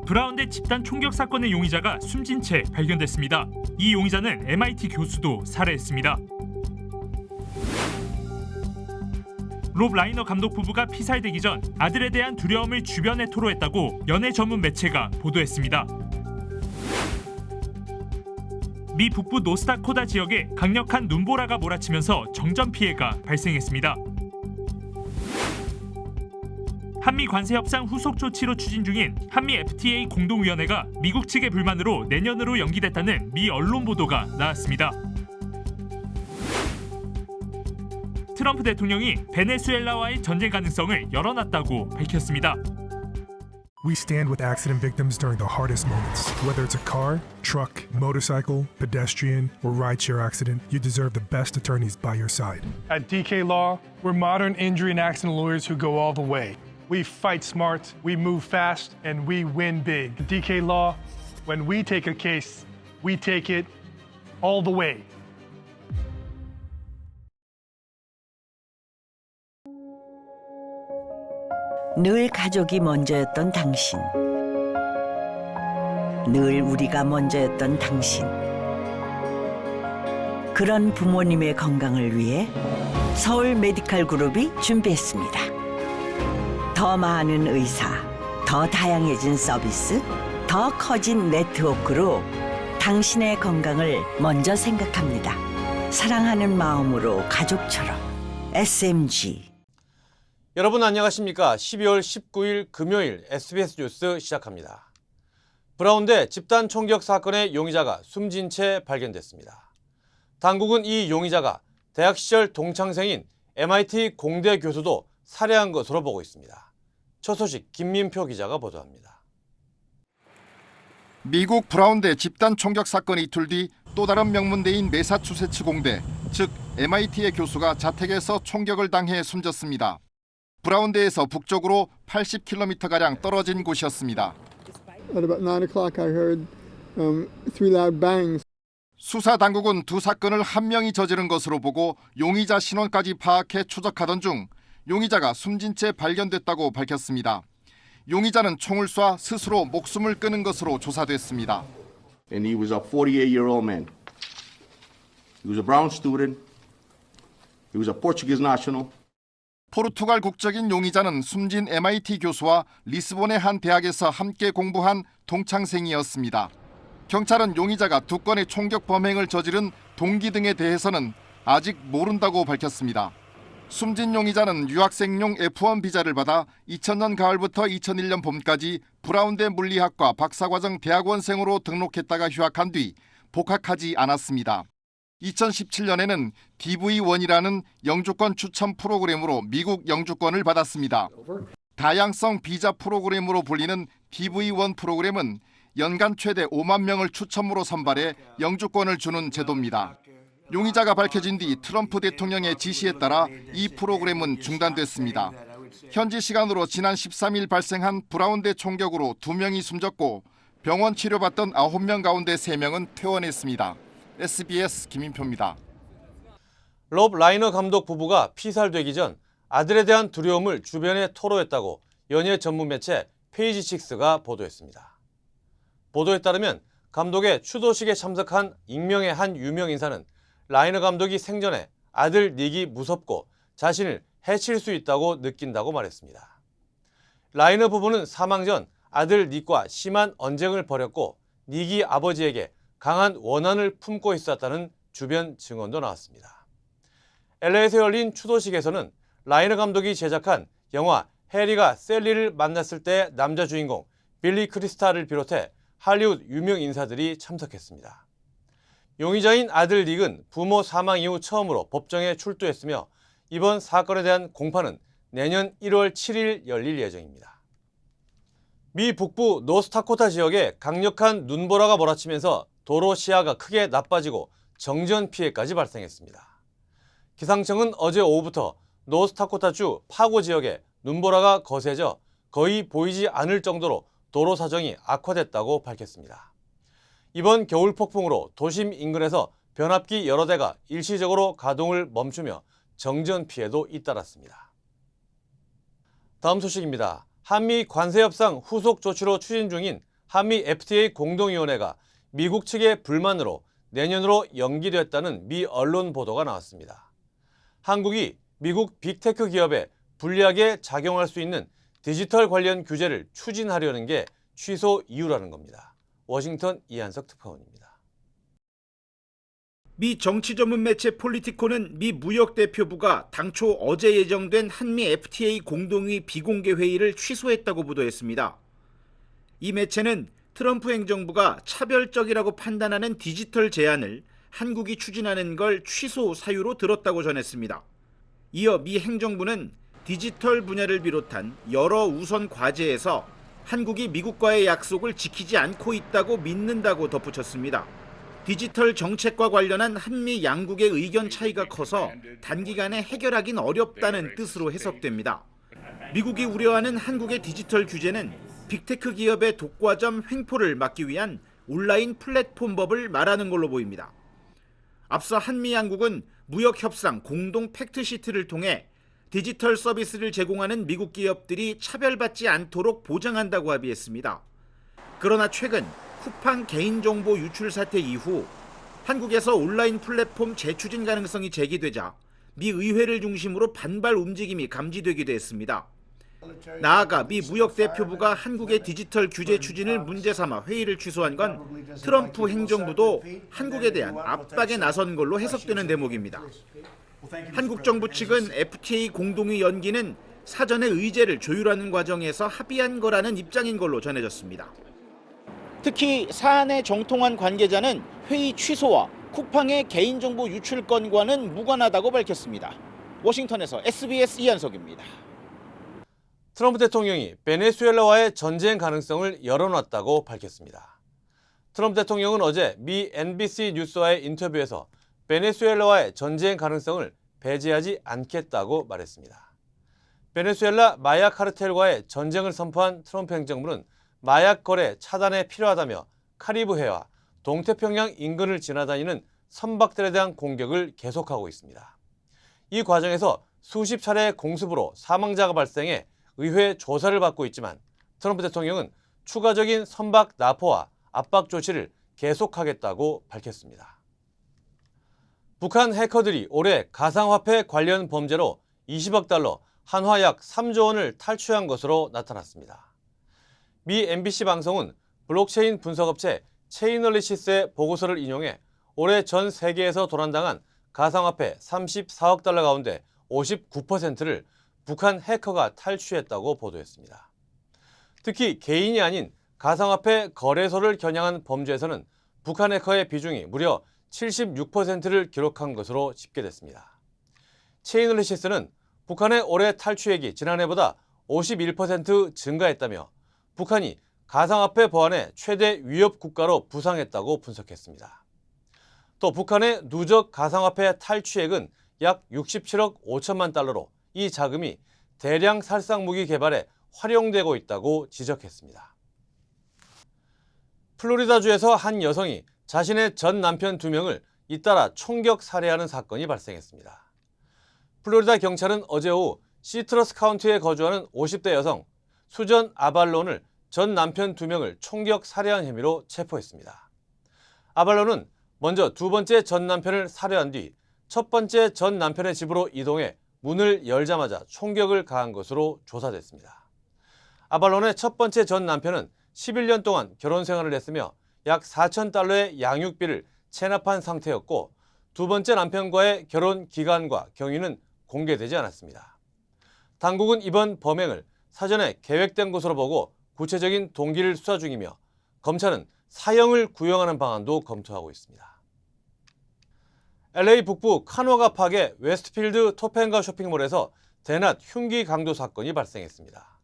브라운대 집단 총격 사건의 용의자가 숨진 채 발견됐습니다. 이 용의자는 MIT 교수도 살해했습니다. 롭 라이너 감독 부부가 피살되기 전 아들에 대한 두려움을 주변에 토로했다고 연예 전문 매체가 보도했습니다. 미 북부 노스다코다 지역에 강력한 눈보라가 몰아치면서 정전 피해가 발생했습니다. 한미 관세 협상 후속 조치로 추진 중인 한미 FTA 공동위원회가 미국 측의 불만으로 내년으로 연기됐다는 미 언론 보도가 나왔습니다. 트럼프 대통령이 베네수엘라와의 전쟁 가능성을 열어놨다고 밝혔습니다. We stand with accident victims during the hardest moments. Whether it's a car, truck, motorcycle, pedestrian, or rideshare accident, you deserve the best attorneys by your side. At DK Law, we're modern injury and accident lawyers who go all the way. We fight smart, we move fast, and we win big. At DK Law, when we take a case, we take it all the way. 늘 가족이 먼저였던 당신. 늘 우리가 먼저였던 당신. 그런 부모님의 건강을 위해 서울 메디칼 그룹이 준비했습니다. 더 많은 의사, 더 다양해진 서비스, 더 커진 네트워크로 당신의 건강을 먼저 생각합니다. 사랑하는 마음으로 가족처럼 SMG. 여러분 안녕하십니까? 12월 19일 금요일 SBS 뉴스 시작합니다. 브라운대 집단 총격 사건의 용의자가 숨진 채 발견됐습니다. 당국은 이 용의자가 대학 시절 동창생인 MIT 공대 교수도 살해한 것으로 보고 있습니다. 첫 소식 김민표 기자가 보도합니다. 미국 브라운대 집단 총격 사건 이틀 뒤 또 다른 명문대인 매사추세츠 공대, 즉 MIT의 교수가 자택에서 총격을 당해 숨졌습니다. 브라운대에서 북쪽으로 80km가량 떨어진 곳이었습니다. At about 9 o'clock I heard three loud bangs. 수사 당국은 두 사건을 한 명이 저지른 것으로 보고 용의자 신원까지 파악해 추적하던 중 용의자가 숨진 채 발견됐다고 밝혔습니다. 용의자는 총을 쏴 스스로 목숨을 끊은 것으로 조사됐습니다. And he was a 48-year-old man. He was a Brown student. He was a Portuguese national. 포르투갈 국적인 용의자는 숨진 MIT 교수와 리스본의 한 대학에서 함께 공부한 동창생이었습니다. 경찰은 용의자가 두 건의 총격 범행을 저지른 동기 등에 대해서는 아직 모른다고 밝혔습니다. 숨진 용의자는 유학생용 F1 비자를 받아 2000년 가을부터 2001년 봄까지 브라운대 물리학과 박사과정 대학원생으로 등록했다가 휴학한 뒤 복학하지 않았습니다. 2017년에는 DV1이라는 영주권 추천 프로그램으로 미국 영주권을 받았습니다. 다양성 비자 프로그램으로 불리는 DV1 프로그램은 연간 최대 5만 명을 추첨으로 선발해 영주권을 주는 제도입니다. 용의자가 밝혀진 뒤 트럼프 대통령의 지시에 따라 이 프로그램은 중단됐습니다. 현지 시간으로 지난 13일 발생한 브라운대 총격으로 2명이 숨졌고 병원 치료받던 9명 가운데 3명은 퇴원했습니다. SBS 김인표입니다. 롭 라이너 감독 부부가 피살되기 전 아들에 대한 두려움을 주변에 토로했다고 연예 전문 매체 페이지6가 보도했습니다. 보도에 따르면 감독의 추도식에 참석한 익명의 한 유명 인사는 라이너 감독이 생전에 아들 닉이 무섭고 자신을 해칠 수 있다고 느낀다고 말했습니다. 라이너 부부는 사망 전 아들 닉과 심한 언쟁을 벌였고 닉이 아버지에게 강한 원한을 품고 있었다는 주변 증언도 나왔습니다. LA에서 열린 추도식에서는 라이너 감독이 제작한 영화 해리가 셀리를 만났을 때 남자 주인공 빌리 크리스탈을 비롯해 할리우드 유명 인사들이 참석했습니다. 용의자인 아들 닉은 부모 사망 이후 처음으로 법정에 출두했으며 이번 사건에 대한 공판은 내년 1월 7일 열릴 예정입니다. 미 북부 노스다코타 지역에 강력한 눈보라가 몰아치면서 도로 시야가 크게 나빠지고 정전 피해까지 발생했습니다. 기상청은 어제 오후부터 노스다코타주 파고 지역에 눈보라가 거세져 거의 보이지 않을 정도로 도로 사정이 악화됐다고 밝혔습니다. 이번 겨울 폭풍으로 도심 인근에서 변압기 여러 대가 일시적으로 가동을 멈추며 정전 피해도 잇따랐습니다. 다음 소식입니다. 한미 관세 협상 후속 조치로 추진 중인 한미 FTA 공동위원회가 미국 측의 불만으로 내년으로 연기됐다는 미 언론 보도가 나왔습니다. 한국이 미국 빅테크 기업에 불리하게 작용할 수 있는 디지털 관련 규제를 추진하려는 게 취소 이유라는 겁니다. 워싱턴 이한석 특파원입니다. 미 정치 전문 매체 폴리티코는 미 무역대표부가 당초 어제 예정된 한미 FTA 공동위 비공개 회의를 취소했다고 보도했습니다. 이 매체는 트럼프 행정부가 차별적이라고 판단하는 디지털 제안을 한국이 추진하는 걸 취소 사유로 들었다고 전했습니다. 이어 미 행정부는 디지털 분야를 비롯한 여러 우선 과제에서 한국이 미국과의 약속을 지키지 않고 있다고 믿는다고 덧붙였습니다. 디지털 정책과 관련한 한미 양국의 의견 차이가 커서 단기간에 해결하긴 어렵다는 뜻으로 해석됩니다. 미국이 우려하는 한국의 디지털 규제는 빅테크 기업의 독과점 횡포를 막기 위한 온라인 플랫폼법을 말하는 걸로 보입니다. 앞서 한미 양국은 무역협상 공동 팩트시트를 통해 디지털 서비스를 제공하는 미국 기업들이 차별받지 않도록 보장한다고 합의했습니다. 그러나 최근 쿠팡 개인정보 유출 사태 이후 한국에서 온라인 플랫폼 재추진 가능성이 제기되자 미 의회를 중심으로 반발 움직임이 감지되기도 했습니다. 나아가 미 무역대표부가 한국의 디지털 규제 추진을 문제 삼아 회의를 취소한 건 트럼프 행정부도 한국에 대한 압박에 나선 걸로 해석되는 대목입니다. 한국 정부 측은 FTA 공동위 연기는 사전에 의제를 조율하는 과정에서 합의한 거라는 입장인 걸로 전해졌습니다. 특히 사안에 정통한 관계자는 회의 취소와 쿠팡의 개인정보 유출 건과는 무관하다고 밝혔습니다. 워싱턴에서 SBS 이한석입니다. 트럼프 대통령이 베네수엘라와의 전쟁 가능성을 열어놨다고 밝혔습니다. 트럼프 대통령은 어제 미 NBC 뉴스와의 인터뷰에서 베네수엘라와의 전쟁 가능성을 배제하지 않겠다고 말했습니다. 베네수엘라 마약 카르텔과의 전쟁을 선포한 트럼프 행정부는 마약 거래 차단에 필요하다며 카리브해와 동태평양 인근을 지나다니는 선박들에 대한 공격을 계속하고 있습니다. 이 과정에서 수십 차례의 공습으로 사망자가 발생해 의회 조사를 받고 있지만 트럼프 대통령은 추가적인 선박 납포와 압박 조치를 계속하겠다고 밝혔습니다. 북한 해커들이 올해 가상화폐 관련 범죄로 20억 달러, 한화 약 3조 원을 탈취한 것으로 나타났습니다. 미 MBC 방송은 블록체인 분석업체 체이널리시스의 보고서를 인용해 올해 전 세계에서 도난당한 가상화폐 34억 달러 가운데 59%를 북한 해커가 탈취했다고 보도했습니다. 특히 개인이 아닌 가상화폐 거래소를 겨냥한 범죄에서는 북한 해커의 비중이 무려 76%를 기록한 것으로 집계됐습니다. 체이널리시스는 북한의 올해 탈취액이 지난해보다 51% 증가했다며 북한이 가상화폐 보안의 최대 위협 국가로 부상했다고 분석했습니다. 또 북한의 누적 가상화폐 탈취액은 약 67억 5천만 달러로 이 자금이 대량 살상무기 개발에 활용되고 있다고 지적했습니다. 플로리다주에서 한 여성이 자신의 전 남편 2명을 잇따라 총격 살해하는 사건이 발생했습니다. 플로리다 경찰은 어제 오후 시트러스 카운티에 거주하는 50대 여성 수전 아발론을 전 남편 2명을 총격 살해한 혐의로 체포했습니다. 아발론은 먼저 두 번째 전 남편을 살해한 뒤 첫 번째 전 남편의 집으로 이동해 문을 열자마자 총격을 가한 것으로 조사됐습니다. 아발론의 첫 번째 전 남편은 11년 동안 결혼 생활을 했으며 약 4천 달러의 양육비를 체납한 상태였고 두 번째 남편과의 결혼 기간과 경위는 공개되지 않았습니다. 당국은 이번 범행을 사전에 계획된 것으로 보고 구체적인 동기를 수사 중이며 검찰은 사형을 구형하는 방안도 검토하고 있습니다. LA 북부 카노가팍의 웨스트필드 토펜가 쇼핑몰에서 대낮 흉기 강도 사건이 발생했습니다.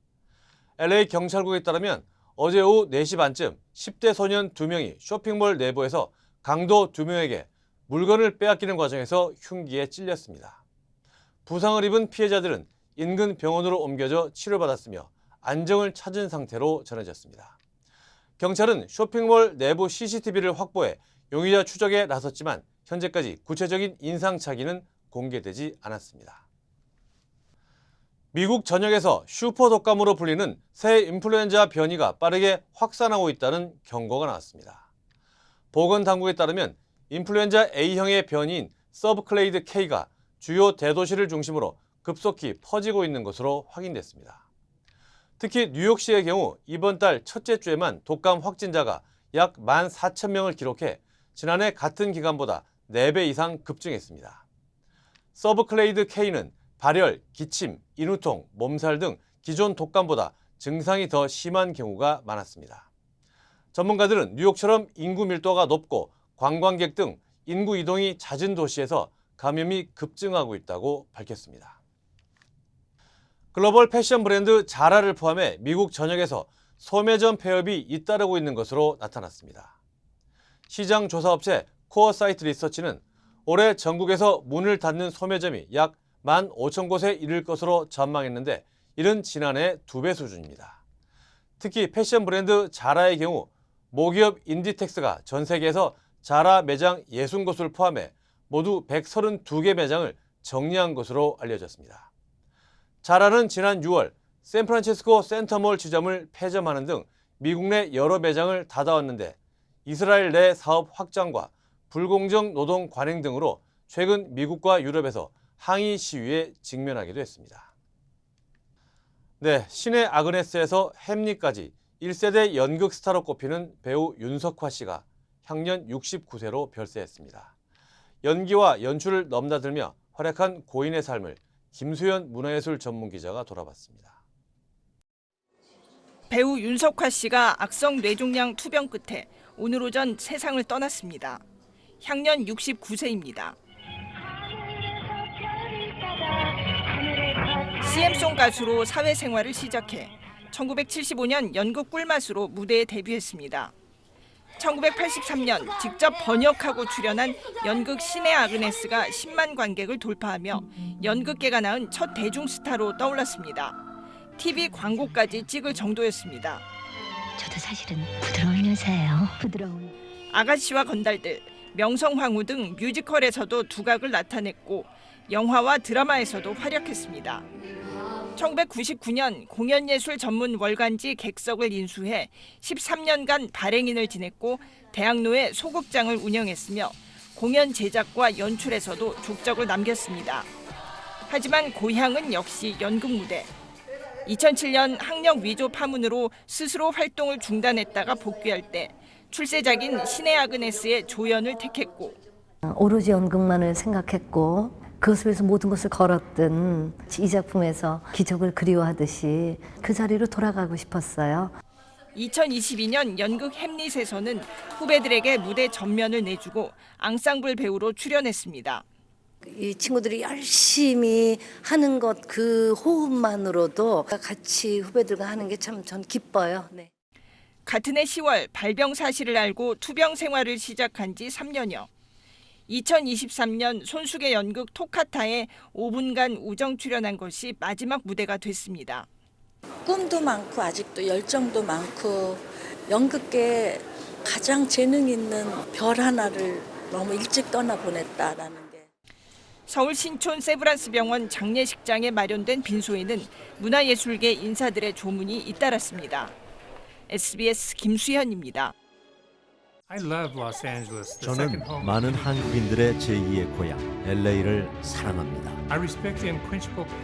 LA 경찰국에 따르면 어제 오후 4시 반쯤 10대 소년 2명이 쇼핑몰 내부에서 강도 2명에게 물건을 빼앗기는 과정에서 흉기에 찔렸습니다. 부상을 입은 피해자들은 인근 병원으로 옮겨져 치료받았으며 안정을 찾은 상태로 전해졌습니다. 경찰은 쇼핑몰 내부 CCTV를 확보해 용의자 추적에 나섰지만 현재까지 구체적인 인상착의는 공개되지 않았습니다. 미국 전역에서 슈퍼 독감으로 불리는 새 인플루엔자 변이가 빠르게 확산하고 있다는 경고가 나왔습니다. 보건당국에 따르면 인플루엔자 A형의 변이인 서브클레이드 K가 주요 대도시를 중심으로 급속히 퍼지고 있는 것으로 확인됐습니다. 특히 뉴욕시의 경우 이번 달 첫째 주에만 독감 확진자가 약 14,000명을 기록해 지난해 같은 기간보다 4배 이상 급증했습니다. 서브클레이드 K는 발열, 기침, 인후통, 몸살 등 기존 독감보다 증상이 더 심한 경우가 많았습니다. 전문가들은 뉴욕처럼 인구 밀도가 높고 관광객 등 인구 이동이 잦은 도시에서 감염이 급증하고 있다고 밝혔습니다. 글로벌 패션 브랜드 자라를 포함해 미국 전역에서 소매점 폐업이 잇따르고 있는 것으로 나타났습니다. 시장 조사업체 코어사이트 리서치는 올해 전국에서 문을 닫는 소매점이 약 15,000곳에 이를 것으로 전망했는데 이는 지난해 2배 수준입니다. 특히 패션 브랜드 자라의 경우 모기업 인디텍스가 전 세계에서 자라 매장 60곳을 포함해 모두 132개 매장을 정리한 것으로 알려졌습니다. 자라는 지난 6월 샌프란시스코 센터몰 지점을 폐점하는 등 미국 내 여러 매장을 닫아왔는데 이스라엘 내 사업 확장과 불공정 노동 관행 등으로 최근 미국과 유럽에서 항의 시위에 직면하기도 했습니다. 네, 신의 아그네스에서 햄릿까지 1세대 연극 스타로 꼽히는 배우 윤석화 씨가 향년 69세로 별세했습니다. 연기와 연출을 넘나들며 활약한 고인의 삶을 김수현 문화예술 전문기자가 돌아봤습니다. 배우 윤석화 씨가 악성 뇌종양 투병 끝에 오늘 오전 세상을 떠났습니다. 향년 69세입니다. CM송 가수로 사회생활을 시작해 1975년 연극 꿀맛으로 무대에 데뷔했습니다. 1983년 직접 번역하고 출연한 연극 신의 아그네스가 10만 관객을 돌파하며 연극계가 낳은 첫 대중스타로 떠올랐습니다. TV 광고까지 찍을 정도였습니다. 저도 사실은 부드러운 여자예요. 부드러운. 아가씨와 건달들, 명성황후 등 뮤지컬에서도 두각을 나타냈고 영화와 드라마에서도 활약했습니다. 1999년 공연예술 전문 월간지 객석을 인수해 13년간 발행인을 지냈고 대학로에 소극장을 운영했으며 공연 제작과 연출에서도 족적을 남겼습니다. 하지만 고향은 역시 연극 무대. 2007년 학력 위조 파문으로 스스로 활동을 중단했다가 복귀할 때 출세작인 신의 아그네스의 조연을 택했고 오로지 연극만을 생각했고 그것을 위해서 모든 것을 걸었던 이 작품에서 기적을 그리워하듯이 그 자리로 돌아가고 싶었어요. 2022년 연극 햄릿에서는 후배들에게 무대 전면을 내주고 앙상블 배우로 출연했습니다. 이 친구들이 열심히 하는 것 그 호흡만으로도 같이 후배들과 하는 게 참 전 기뻐요. 네. 같은 해 10월 발병 사실을 알고 투병 생활을 시작한 지 3년여. 2023년 손숙의 연극 토카타에 5분간 우정 출연한 것이 마지막 무대가 됐습니다. 꿈도 많고 아직도 열정도 많고 연극계에 가장 재능 있는 별 하나를 너무 일찍 떠나보냈다라는 게. 서울 신촌 세브란스 병원 장례식장에 마련된 빈소에는 문화예술계 인사들의 조문이 잇따랐습니다. SBS 김수현입니다. 저는 많은 한국인들의 제2의 고향 LA를 사랑합니다.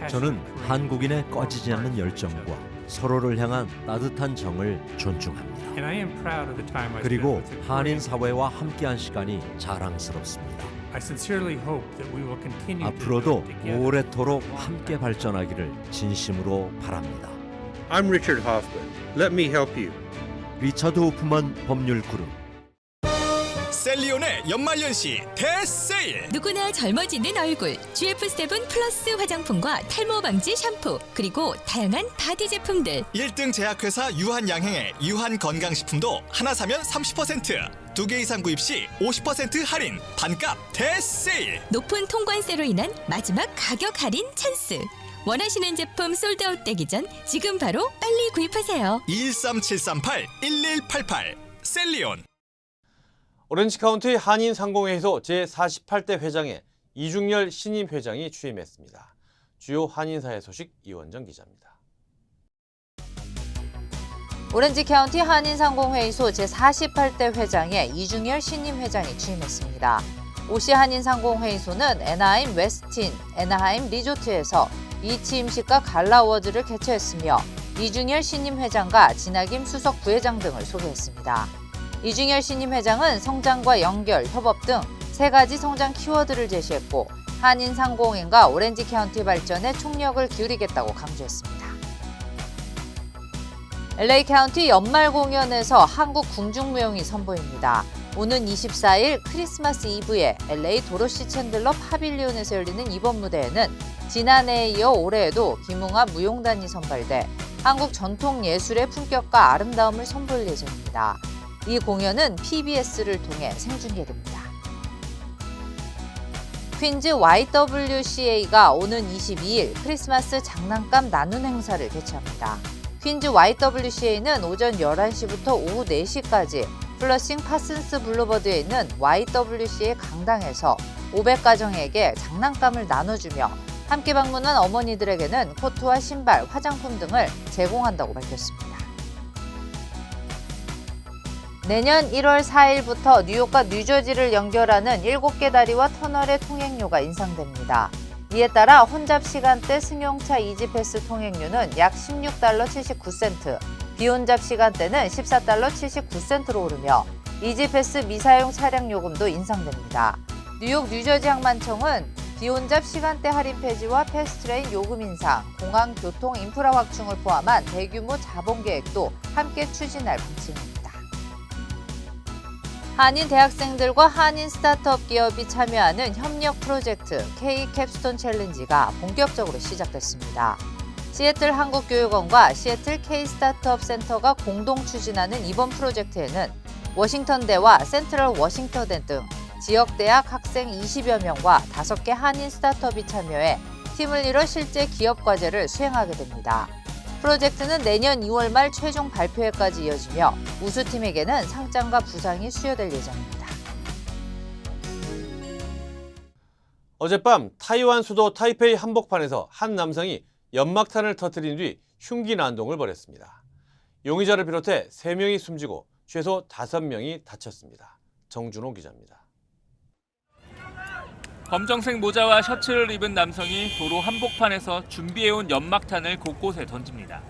저는 한국인의 꺼지지 않는 열정과 서로를 향한 따뜻한 정을 존중합니다. 그리고 한인 사회와 함께한 시간이 자랑스럽습니다. 앞으로도 오래도록 함께 발전하기를 진심으로 바랍니다. I'm Richard Hoffman. Let me help you. 리처드 호프만 법률 그룹. 셀리온의 연말연시 대세일. 누구나 젊어지는 얼굴 GF7 플러스 화장품과 탈모 방지 샴푸 그리고 다양한 바디 제품들. 1등 제약회사 유한양행의 유한건강식품도 하나 사면 30%, 2개 이상 구입 시 50% 할인, 반값 대세일. 높은 통관세로 인한 마지막 가격 할인 찬스. 원하시는 제품 솔드아웃 되기 전 지금 바로 빨리 구입하세요. 213-738-1188 셀리온. 오렌지카운티 한인상공회의소 제48대 회장에 이중열 신임 회장이 취임했습니다. 주요 한인사회 소식 이원정 기자입니다. 오렌지 카운티 한인상공회의소 제48대 회장에 이중열 신임 회장이 취임했습니다. 오시 한인상공회의소는 애나하임 웨스틴, 애나하임 리조트에서 이 취임식과 갈라 어워즈를 개최했으며 이중열 신임 회장과 진학임 수석 부회장 등을 소개했습니다. 이중열 신임 회장은 성장과 연결, 협업 등 3가지 성장 키워드를 제시했고 한인상공회과 오렌지 카운티 발전에 총력을 기울이겠다고 강조했습니다. LA 카운티 연말 공연에서 한국 궁중무용이 선보입니다. 오는 24일 크리스마스 이브에 LA 도로시 챈들러 파빌리온에서 열리는 이번 무대에는 지난해에 이어 올해에도 김웅아 무용단이 선발돼 한국 전통 예술의 품격과 아름다움을 선보일 예정입니다. 이 공연은 PBS를 통해 생중계됩니다. 퀸즈 YWCA가 오는 22일 크리스마스 장난감 나눔 행사를 개최합니다. 퀸즈 YWCA는 오전 11시부터 오후 4시까지 플러싱 파슨스 블루버드에 있는 YWCA 강당에서 500가정에게 장난감을 나눠주며 함께 방문한 어머니들에게는 코트와 신발, 화장품 등을 제공한다고 밝혔습니다. 내년 1월 4일부터 뉴욕과 뉴저지를 연결하는 7개 다리와 터널의 통행료가 인상됩니다. 이에 따라 혼잡 시간대 승용차 이지패스 통행료는 약 16달러 79센트, 비혼잡 시간대는 14달러 79센트로 오르며 이지패스 미사용 차량 요금도 인상됩니다. 뉴욕 뉴저지 항만청은 비혼잡 시간대 할인 폐지와 패스트레인 요금 인상, 공항 교통 인프라 확충을 포함한 대규모 자본 계획도 함께 추진할 방침입니다. 한인 대학생들과 한인 스타트업 기업이 참여하는 협력 프로젝트 K-캡스톤 챌린지가 본격적으로 시작됐습니다. 시애틀 한국교육원과 시애틀 K-스타트업 센터가 공동 추진하는 이번 프로젝트에는 워싱턴대와 센트럴 워싱턴대 등 지역대학 학생 20여 명과 5개 한인 스타트업이 참여해 팀을 이뤄 실제 기업 과제를 수행하게 됩니다. 프로젝트는 내년 2월 말 최종 발표회까지 이어지며 우수팀에게는 상장과 부상이 수여될 예정입니다. 어젯밤 타이완 수도 타이페이 한복판에서 한 남성이 연막탄을 터뜨린 뒤 흉기 난동을 벌였습니다. 용의자를 비롯해 3명이 숨지고 최소 5명이 다쳤습니다. 정준호 기자입니다. 검정색 모자와 셔츠를 입은 남성이 도로 한복판에서 준비해온 연막탄을 곳곳에 던집니다.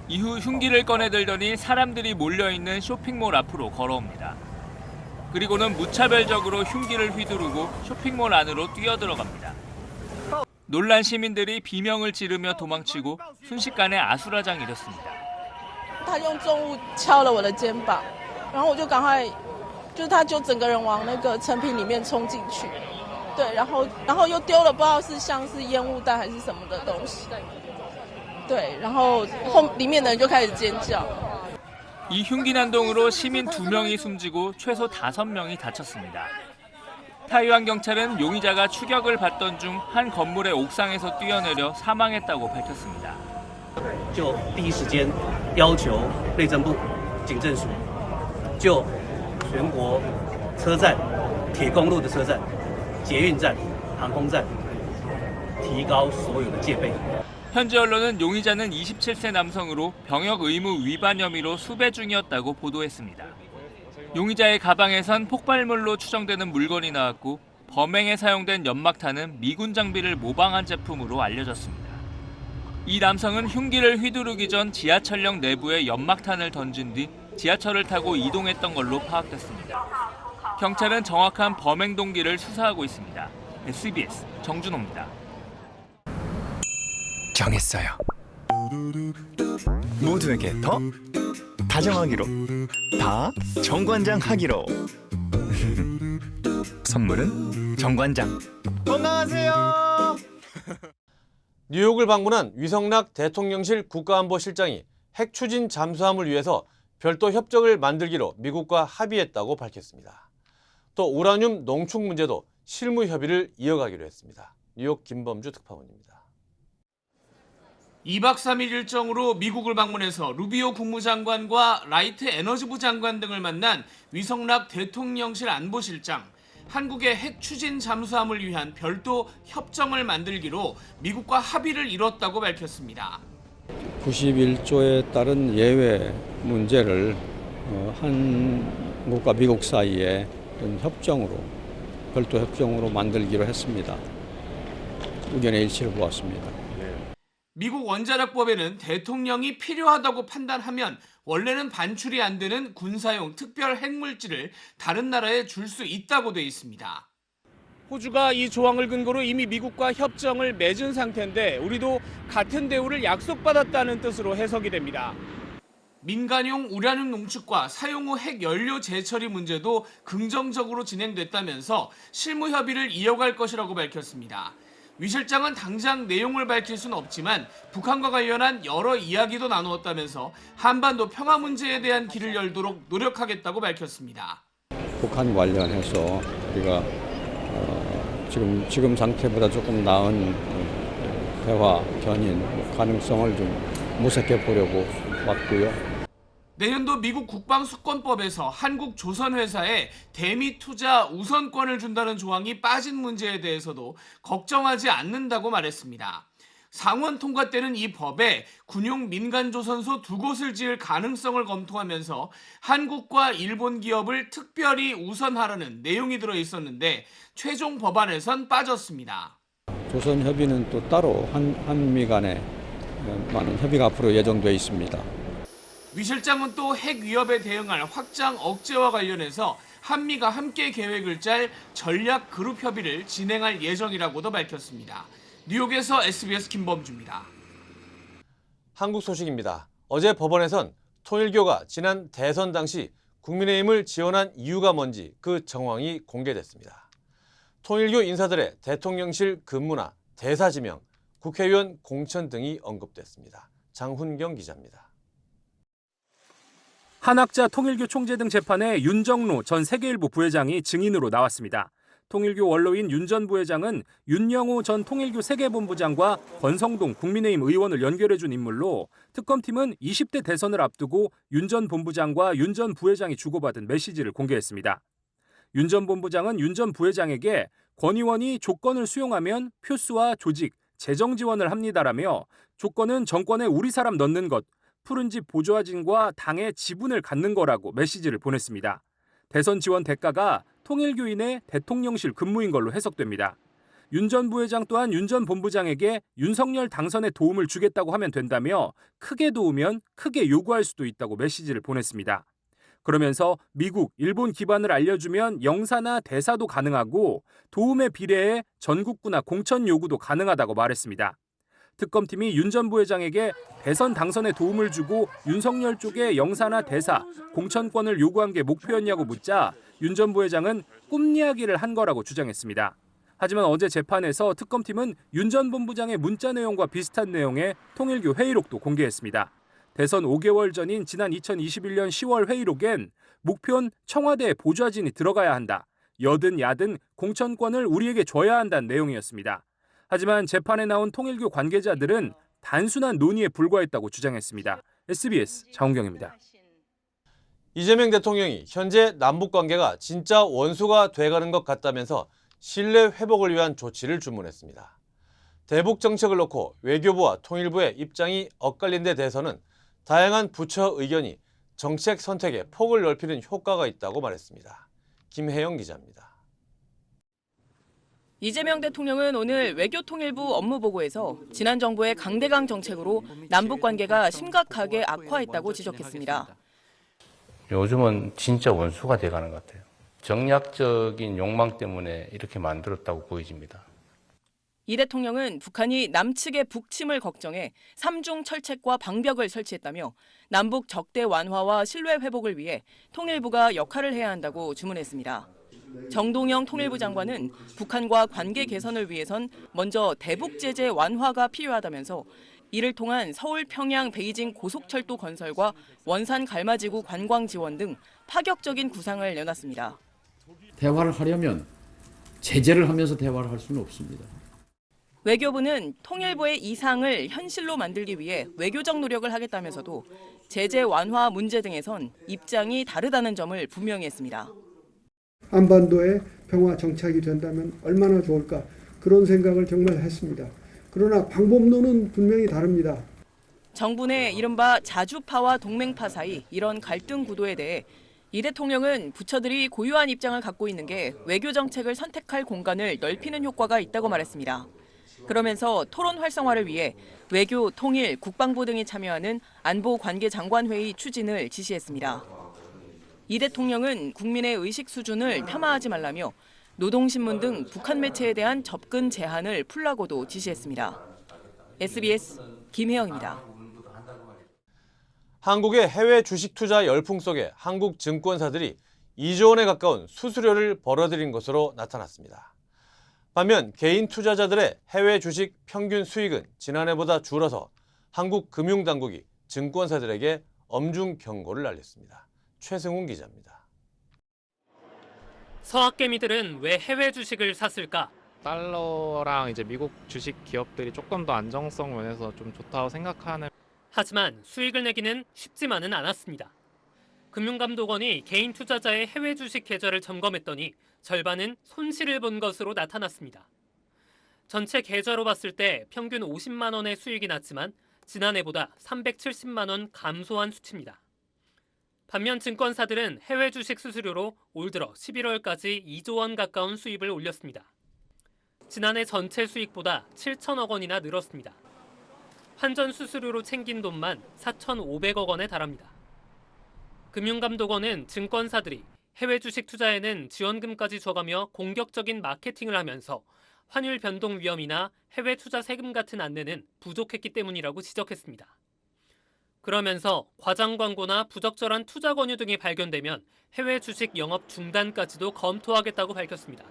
이후 흉기를 꺼내들더니 사람들이 몰려있는 쇼핑몰 앞으로 걸어옵니다. 그리고는 무차별적으로 흉기를 휘두르고 쇼핑몰 안으로 뛰어들어갑니다. 놀란 시민들이 비명을 지르며 도망치고 순식간에 아수라장이 됐습니다. 他用重物敲了我的肩膀，然后我就赶快，就是他就整个人往那个成品里面冲进去。 对，然后又丢了不知道是像是烟雾弹还是什么的东西，对，然后里面的人就开始尖叫。 이 흉기 난동으로 시민 2명이 숨지고 최소 5명이 다쳤습니다. 타이완 경찰은 용의자가 추격을 받던 중 한 건물의 옥상에서 뛰어내려 사망했다고 밝혔습니다. 就第一时间要求内政部警政署就全国车站、铁公路的车站。 捷运站、航空站提高所有的戒备。 현지 언론은 용의자는 27세 남성으로 병역 의무 위반 혐의로 수배 중이었다고 보도했습니다. 용의자의 가방에선 폭발물로 추정되는 물건이 나왔고 범행에 사용된 연막탄은 미군 장비를 모방한 제품으로 알려졌습니다. 이 남성은 흉기를 휘두르기 전 지하철역 내부에 연막탄을 던진 뒤 지하철을 타고 이동했던 걸로 파악됐습니다. 경찰은 정확한 범행 동기를 수사하고 있습니다. SBS 정준호입니다. 정했어요. 모두에게 더 다정하기로, 다 정관장 하기로. 선물은 정관장. 건강하세요. 뉴욕을 방문한 위성락 대통령실 국가안보실장이 핵 추진 잠수함을 위해서 별도 협정을 만들기로 미국과 합의했다고 밝혔습니다. 또 우라늄 농축 문제도 실무 협의를 이어가기로 했습니다. 뉴욕 김범주 특파원입니다. 2박 3일 일정으로 미국을 방문해서 루비오 국무장관과 라이트 에너지부 장관 등을 만난 위성락 대통령실 안보실장. 한국의 핵 추진 잠수함을 위한 별도 협정을 만들기로 미국과 합의를 이뤘다고 밝혔습니다. 91조에 따른 예외 문제를 한국과 미국 사이에 협정으로, 별도 협정으로 만들기로 했습니다. 의견의 일치를 보았습니다. 미국 원자력법에는 대통령이 필요하다고 판단하면 원래는 반출이 안 되는 군사용 특별 핵물질을 다른 나라에 줄 수 있다고 돼 있습니다. 호주가 이 조항을 근거로 이미 미국과 협정을 맺은 상태인데 우리도 같은 대우를 약속받았다는 뜻으로 해석이 됩니다. 민간용 우라늄 농축과 사용 후 핵 연료 재처리 문제도 긍정적으로 진행됐다면서 실무 협의를 이어갈 것이라고 밝혔습니다. 위 실장은 당장 내용을 밝힐 수는 없지만 북한과 관련한 여러 이야기도 나누었다면서 한반도 평화 문제에 대한 길을 열도록 노력하겠다고 밝혔습니다. 북한 관련해서 우리가 지금 상태보다 조금 나은 대화, 견인 가능성을 좀 모색해 보려고 왔고요. 내년도 미국 국방수권법에서 한국 조선회사에 대미 투자 우선권을 준다는 조항이 빠진 문제에 대해서도 걱정하지 않는다고 말했습니다. 상원 통과 때는 이 법에 군용 민간조선소 2곳을 지을 가능성을 검토하면서 한국과 일본 기업을 특별히 우선하라는 내용이 들어 있었는데 최종 법안에선 빠졌습니다. 조선협의는 또 따로 한미 간에 많은 협의가 앞으로 예정되어 있습니다. 위 실장은 또 핵 위협에 대응할 확장 억제와 관련해서 한미가 함께 계획을 짤 전략 그룹 협의를 진행할 예정이라고도 밝혔습니다. 뉴욕에서 SBS 김범주입니다. 한국 소식입니다. 어제 법원에선 통일교가 지난 대선 당시 국민의힘을 지원한 이유가 뭔지 그 정황이 공개됐습니다. 통일교 인사들의 대통령실 근무나 대사 지명, 국회의원 공천 등이 언급됐습니다. 장훈경 기자입니다. 한학자 통일교 총재 등 재판에 윤정로 전 세계일보 부회장이 증인으로 나왔습니다. 통일교 원로인 윤 전 부회장은 윤영호 전 통일교 세계본부장과 권성동 국민의힘 의원을 연결해준 인물로 특검팀은 20대 대선을 앞두고 윤 전 본부장과 윤 전 부회장이 주고받은 메시지를 공개했습니다. 윤 전 본부장은 윤 전 부회장에게 권 의원이 조건을 수용하면 표수와 조직, 재정 지원을 합니다라며 조건은 정권에 우리 사람 넣는 것, 푸른 집 보좌진과 당의 지분을 갖는 거라고 메시지를 보냈습니다. 대선 지원 대가가 통일교인의 대통령실 근무인 걸로 해석됩니다. 윤 전 부회장 또한 윤 전 본부장에게 윤석열 당선에 도움을 주겠다고 하면 된다며 크게 도우면 크게 요구할 수도 있다고 메시지를 보냈습니다. 그러면서 미국, 일본 기반을 알려주면 영사나 대사도 가능하고 도움에 비례해 전국구나 공천 요구도 가능하다고 말했습니다. 특검팀이 윤 전 부회장에게 대선 당선에 도움을 주고 윤석열 쪽에 영사나 대사, 공천권을 요구한 게 목표였냐고 묻자 윤 전 부회장은 꿈 이야기를 한 거라고 주장했습니다. 하지만 어제 재판에서 특검팀은 윤 전 본부장의 문자 내용과 비슷한 내용의 통일교 회의록도 공개했습니다. 대선 5개월 전인 지난 2021년 10월 회의록엔 목표는 청와대에 보좌진이 들어가야 한다. 여든 야든 공천권을 우리에게 줘야 한다는 내용이었습니다. 하지만 재판에 나온 통일교 관계자들은 단순한 논의에 불과했다고 주장했습니다. SBS 장훈경입니다. 이재명 대통령이 현재 남북관계가 진짜 원수가 돼가는 것 같다면서 신뢰 회복을 위한 조치를 주문했습니다. 대북 정책을 놓고 외교부와 통일부의 입장이 엇갈린 데 대해서는 다양한 부처 의견이 정책 선택에 폭을 넓히는 효과가 있다고 말했습니다. 김혜영 기자입니다. 이재명 대통령은 오늘 외교통일부 업무보고에서 지난 정부의 강대강 정책으로 남북관계가 심각하게 악화했다고 지적했습니다. 요즘은 진짜 원수가 돼가는 것 같아요. 정략적인 욕망 때문에 이렇게 만들었다고 보여집니다. 이 대통령은 북한이 남측의 북침을 걱정해 3중 철책과 방벽을 설치했다며 남북 적대 완화와 신뢰 회복을 위해 통일부가 역할을 해야 한다고 주문했습니다. 정동영 통일부 장관은 북한과 관계 개선을 위해선 먼저 대북 제재 완화가 필요하다면서 이를 통한 서울, 평양, 베이징 고속철도 건설과 원산 갈마지구 관광 지원 등 파격적인 구상을 내놨습니다. 대화를 하려면 제재를 하면서 대화를 할 수는 없습니다. 외교부는 통일부의 이상을 현실로 만들기 위해 외교적 노력을 하겠다면서도 제재 완화 문제 등에선 입장이 다르다는 점을 분명히 했습니다. 한반도에 평화 정착이 된다면 얼마나 좋을까 그런 생각을 정말 했습니다. 그러나 방법론은 분명히 다릅니다. 정부 내 이른바 자주파와 동맹파 사이 이런 갈등 구도에 대해 이 대통령은 부처들이 고유한 입장을 갖고 있는 게 외교 정책을 선택할 공간을 넓히는 효과가 있다고 말했습니다. 그러면서 토론 활성화를 위해 외교, 통일, 국방부 등이 참여하는 안보관계장관회의 추진을 지시했습니다. 이 대통령은 국민의 의식 수준을 폄하하지 말라며 노동신문 등 북한 매체에 대한 접근 제한을 풀라고도 지시했습니다. SBS 김혜영입니다. 한국의 해외 주식 투자 열풍 속에 한국 증권사들이 2조 원에 가까운 수수료를 벌어들인 것으로 나타났습니다. 반면 개인 투자자들의 해외 주식 평균 수익은 지난해보다 줄어서 한국 금융당국이 증권사들에게 엄중 경고를 날렸습니다. 최승훈 기자입니다. 서학개미들은 왜 해외 주식을 샀을까? 달러랑 이제 미국 주식 기업들이 조금 더 안정성 면에서 좀 좋다고 생각하는. 하지만 수익을 내기는 쉽지만은 않았습니다. 금융감독원이 개인 투자자의 해외 주식 계좌를 점검했더니 절반은 손실을 본 것으로 나타났습니다. 전체 계좌로 봤을 때 평균 50만 원의 수익이 났지만 지난해보다 370만 원 감소한 수치입니다. 반면 증권사들은 해외 주식 수수료로 올 들어 11월까지 2조 원 가까운 수입을 올렸습니다. 지난해 전체 수익보다 7천억 원이나 늘었습니다. 환전 수수료로 챙긴 돈만 4,500억 원에 달합니다. 금융감독원은 증권사들이 해외 주식 투자에는 지원금까지 줘가며 공격적인 마케팅을 하면서 환율 변동 위험이나 해외 투자 세금 같은 안내는 부족했기 때문이라고 지적했습니다. 그러면서 과장 광고나 부적절한 투자 권유 등이 발견되면 해외 주식 영업 중단까지도 검토하겠다고 밝혔습니다.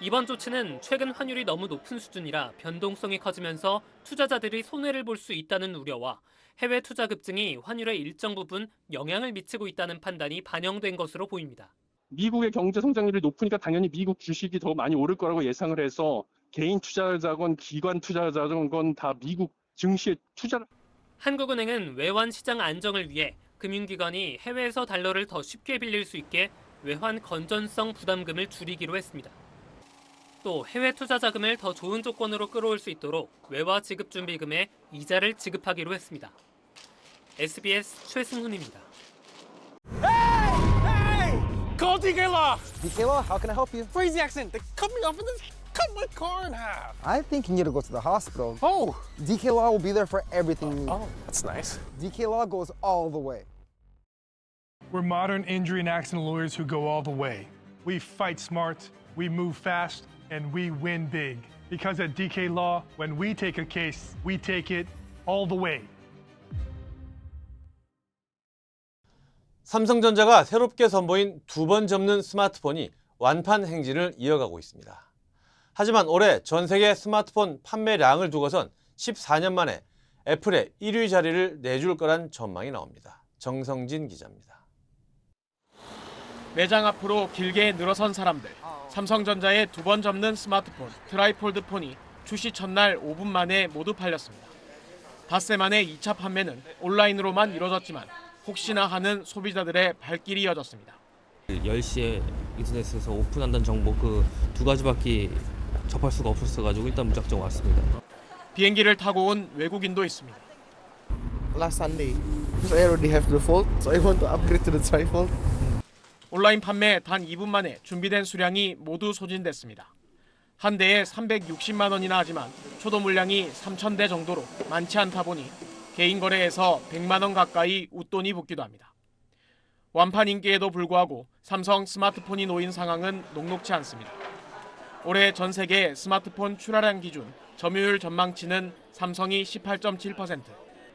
이번 조치는 최근 환율이 너무 높은 수준이라 변동성이 커지면서 투자자들이 손해를 볼 수 있다는 우려와 해외 투자 급증이 환율에 일정 부분 영향을 미치고 있다는 판단이 반영된 것으로 보입니다. 미국의 경제 성장률이 높으니까 당연히 미국 주식이 더 많이 오를 거라고 예상을 해서 개인 투자자건 기관 투자자건 다 미국 증시에 투자를. 한국은행은 외환 시장 안정을 위해 금융기관이 해외에서 달러를 더 쉽게 빌릴 수 있게 외환 건전성 부담금을 줄이기로 했습니다. 또 해외 투자 자금을 더 좋은 조건으로 끌어올 수 있도록 외화 지급 준비금에 이자를 지급하기로 했습니다. SBS 최승훈입니다. Call DK Law. DK Law, how can I help you? Crazy accident. They cut me off and then cut my car in half. I think you need to go to the hospital. Oh. DK Law will be there for everything you need. Oh, that's nice. DK Law goes all the way. We're modern injury and accident lawyers who go all the way. We fight smart, we move fast, and we win big. Because at DK Law, when we take a case, we take it all the way. 삼성전자가 새롭게 선보인 2번 접는 스마트폰이 완판 행진을 이어가고 있습니다. 하지만 올해 전 세계 스마트폰 판매량을 두고선 14년 만에 애플의 1위 자리를 내줄 거란 전망이 나옵니다. 정성진 기자입니다. 매장 앞으로 길게 늘어선 사람들. 삼성전자의 2번 접는 스마트폰 트라이폴드 폰이 출시 첫날 5분 만에 모두 팔렸습니다. 닷새 만에 2차 판매는 온라인으로만 이뤄졌지만 혹시나 하는 소비자들의 발길이 이어졌습니다. 10시에 인터넷에서 오픈한다는 정보 그 2가지밖에 접할 수가 없었어가지고 일단 무작정 왔습니다. 비행기를 타고 온 외국인도 있습니다. Last Sunday, because I already have the Fold, so I want to upgrade to the Trifold. 온라인 판매 단 2분 만에 준비된 수량이 모두 소진됐습니다. 한 대에 360만 원이나 하지만 초도 물량이 3,000대 정도로 많지 않다 보니 개인 거래에서 100만 원 가까이 웃돈이 붙기도 합니다. 완판 인기에도 불구하고 삼성 스마트폰이 놓인 상황은 녹록지 않습니다. 올해 전 세계 스마트폰 출하량 기준 점유율 전망치는 삼성이 18.7%,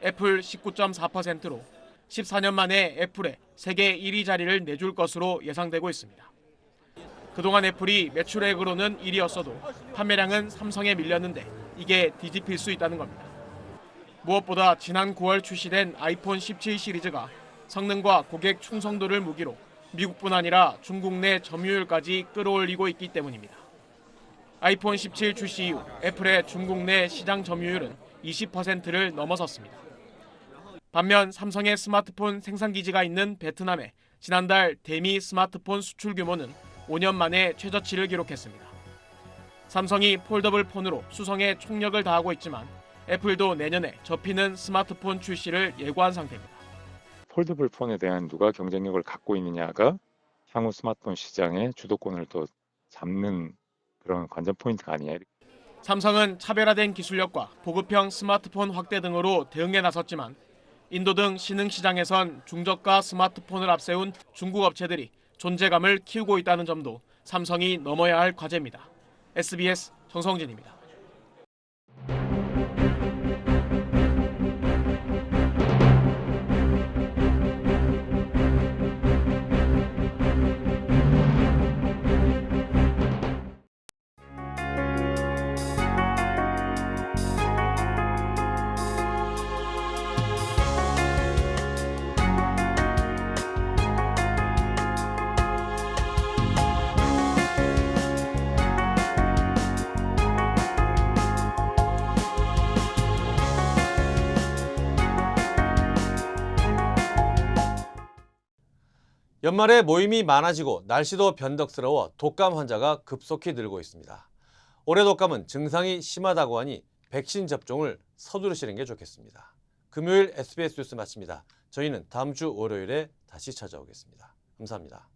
애플 19.4%로 14년 만에 애플에 세계 1위 자리를 내줄 것으로 예상되고 있습니다. 그동안 애플이 매출액으로는 1위였어도 판매량은 삼성에 밀렸는데 이게 뒤집힐 수 있다는 겁니다. 무엇보다 지난 9월 출시된 아이폰 17 시리즈가 성능과 고객 충성도를 무기로 미국뿐 아니라 중국 내 점유율까지 끌어올리고 있기 때문입니다. 아이폰 17 출시 이후 애플의 중국 내 시장 점유율은 20%를 넘어섰습니다. 반면 삼성의 스마트폰 생산 기지가 있는 베트남에 지난달 대미 스마트폰 수출 규모는 5년 만에 최저치를 기록했습니다. 삼성이 폴더블 폰으로 수성에 총력을 다하고 있지만 애플도 내년에 접히는 스마트폰 출시를 예고한 상태입니다. 폴더블 폰에 대한 누가 경쟁력을 갖고 있느냐가 향후 스마트폰 시장의 주도권을 또 잡는 그런 관전 포인트가 아니냐. 삼성은 차별화된 기술력과 보급형 스마트폰 확대 등으로 대응에 나섰지만 인도 등 신흥시장에선 중저가 스마트폰을 앞세운 중국 업체들이 존재감을 키우고 있다는 점도 삼성이 넘어야 할 과제입니다. SBS 정성진입니다. 연말에 모임이 많아지고 날씨도 변덕스러워 독감 환자가 급속히 늘고 있습니다. 올해 독감은 증상이 심하다고 하니 백신 접종을 서두르시는 게 좋겠습니다. 금요일 SBS 뉴스 마칩니다. 저희는 다음 주 월요일에 다시 찾아오겠습니다. 감사합니다.